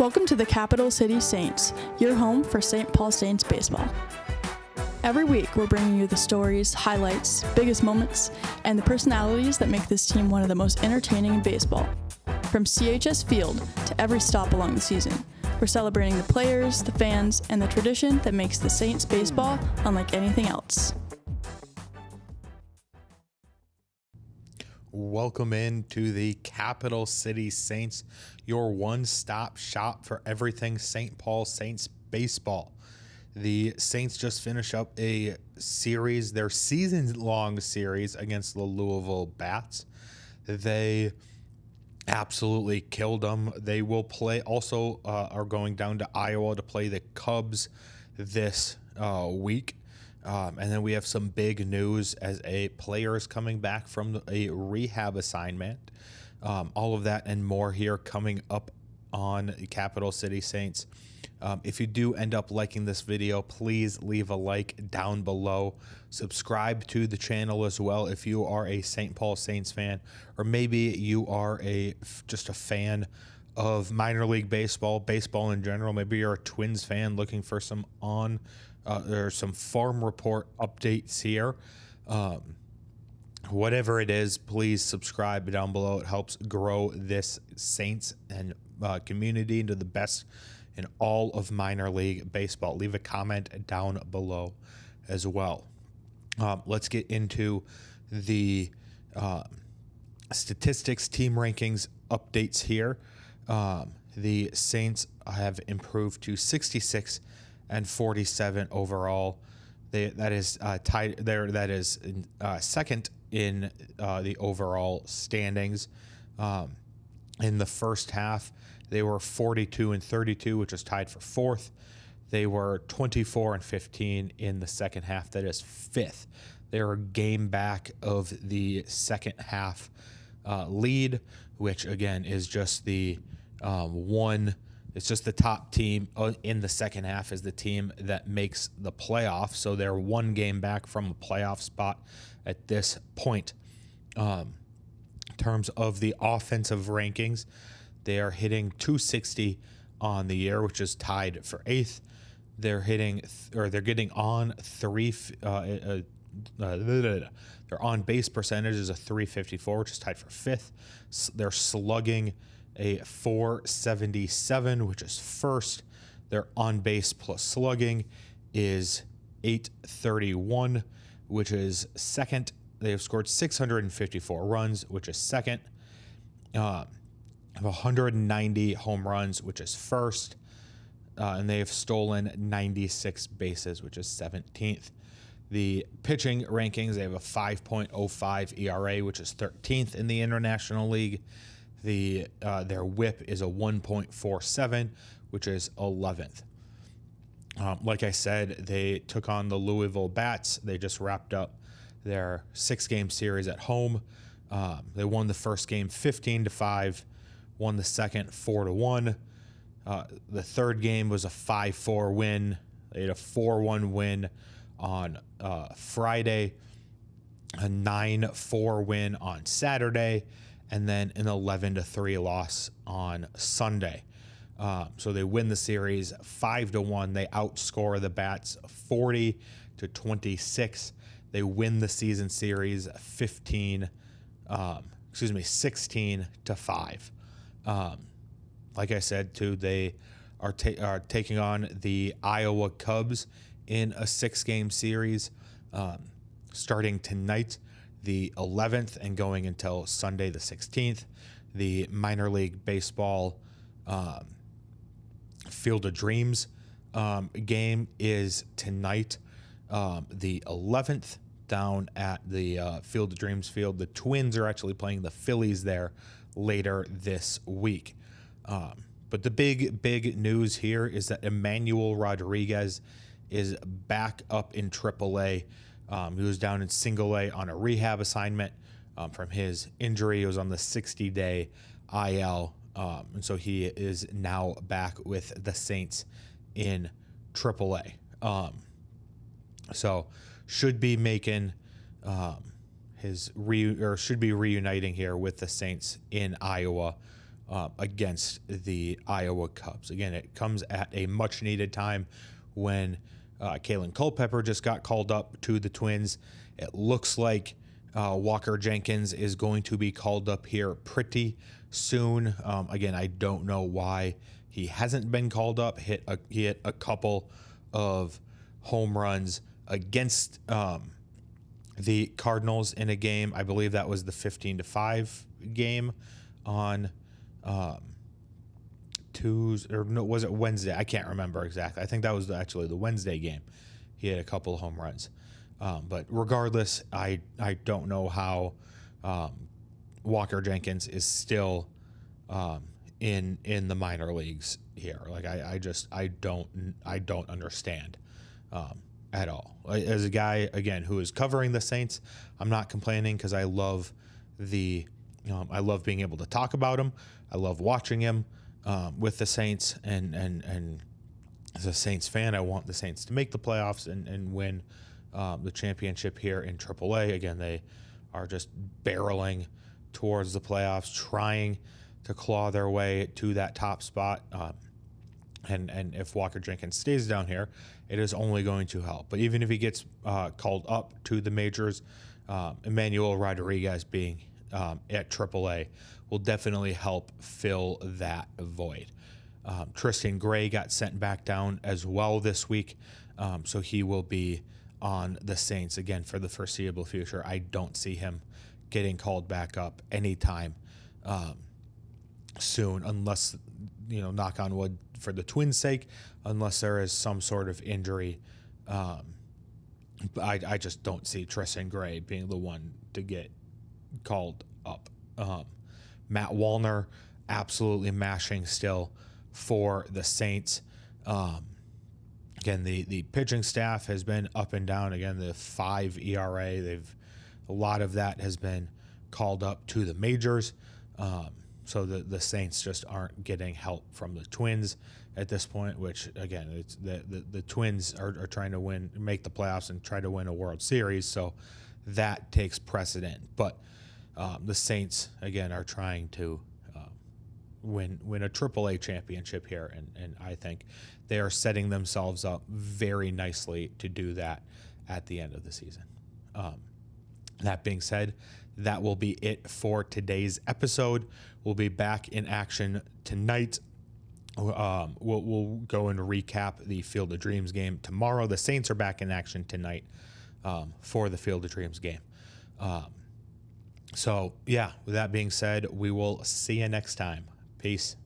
Welcome to the Capital City Saints, your home for St. Paul Saints baseball. Every week, we're bringing you the stories, highlights, biggest moments, and the personalities that make this team one of the most entertaining in baseball. From CHS Field to every stop along the season, we're celebrating the players, the fans, and the tradition that makes the Saints baseball unlike anything else. Welcome into the Capital City Saints, your one-stop shop for everything St. Paul Saints baseball. The Saints just finished up a series, their season-long series against the Louisville Bats. They absolutely killed them. They will play, also are going down to Iowa to play the Cubs this week. And then we have some big news as a player is coming back from a rehab assignment. All of that and more here coming up on Capital City Saints. If you do end up liking this video, please leave a like down below. Subscribe to the channel as well if you are a St. Paul Saints fan, or maybe you are just a fan of minor league baseball in general. Maybe you're a Twins fan looking for some or some farm report updates here. Whatever it is, please subscribe down below. It helps grow this Saints and community into the best in all of minor league baseball. Leave a comment down below as well. Let's get into the statistics, team rankings updates here. The Saints have improved to 66 and 47 overall. That is tied there. That is second in the overall standings. In the first half, they were 42 and 32, which is tied for fourth. They were 24 and 15 in the second half. That is fifth. They're a game back of the second half lead, which again is just the one. It's just the top team in the second half is the team that makes the playoffs. So they're one game back from a playoff spot at this point. In terms of the offensive rankings, they are hitting 260 on the year, which is tied for eighth. They're getting on their on base percentage is a 354, which is tied for fifth. They're slugging a 477, which is first. Their on base plus slugging is 831, which is second. They have scored 654 runs, which is second. 190 home runs, which is first. And they have stolen 96 bases, which is 17th. The pitching rankings, they have a 5.05 ERA, which is 13th in the International League. Their whip is a 1.47, which is 11th. Like I said, they took on the Louisville Bats. They just wrapped up their 6-game series at home. They won the first game 15-5, won the second 4-1. The third game was a 5-4 win. They had a 4-1 win on Friday, a 9-4 win on Saturday, and then an 11-3 loss on Sunday. So they win the series 5-1. They outscore the Bats 40-26. They win the season series 16-5. Like I said, too, they are taking on the Iowa Cubs in a 6-game series starting tonight, the 11th, and going until Sunday, the 16th. The minor league baseball Field of Dreams game is tonight, the 11th, down at the Field of Dreams field. The Twins are actually playing the Phillies there later this week. But the big news here is that Emmanuel Rodriguez is back up in AAA. He was down in single A on a rehab assignment from his injury. He was on the 60-day IL. And so he is now back with the Saints in AAA. So should be making should be reuniting here with the Saints in Iowa against the Iowa Cubs. Again, it comes at a much needed time when Kalen Culpepper just got called up to the Twins. It looks like Walker Jenkins is going to be called up here pretty soon. Again, I don't know why he hasn't been called up. He hit a couple of home runs against the Cardinals in a game. I believe that was the 15-5 game on Tuesday, or no, was it Wednesday? I can't remember exactly. I think that was actually the Wednesday game. He had a couple of home runs. But regardless, I don't know how Walker Jenkins is still in the minor leagues here. Like I don't understand at all. As a guy again who is covering the Saints, I'm not complaining because I love I love being able to talk about him. I love watching him with the Saints, and as a Saints fan, I want the Saints to make the playoffs and win the championship here in AAA. Again, they are just barreling towards the playoffs, trying to claw their way to that top spot. And if Walker Jenkins stays down here, it is only going to help. But even if he gets called up to the majors, Emmanuel Rodriguez being at AAA will definitely help fill that void. Tristan Gray got sent back down as well this week, so he will be on the Saints again for the foreseeable future. I don't see him getting called back up anytime soon, unless, knock on wood for the Twins' sake, unless there is some sort of injury. I just don't see Tristan Gray being the one to get called up. Matt Wallner absolutely mashing still for the Saints. Again, the pitching staff has been up and down. Again, the 5 ERA, a lot of that has been called up to the majors. So the Saints just aren't getting help from the Twins at this point, which again, it's the Twins are trying to make the playoffs and try to win a World Series. So that takes precedent. But the Saints again are trying to win a AAA championship here, and I think they are setting themselves up very nicely to do that at the end of the season. That being said, that will be it for today's episode. We'll be back in action tonight. We'll go and recap the Field of Dreams game tomorrow. The Saints are back in action tonight for the Field of Dreams game. So, yeah, with that being said, we will see you next time. Peace.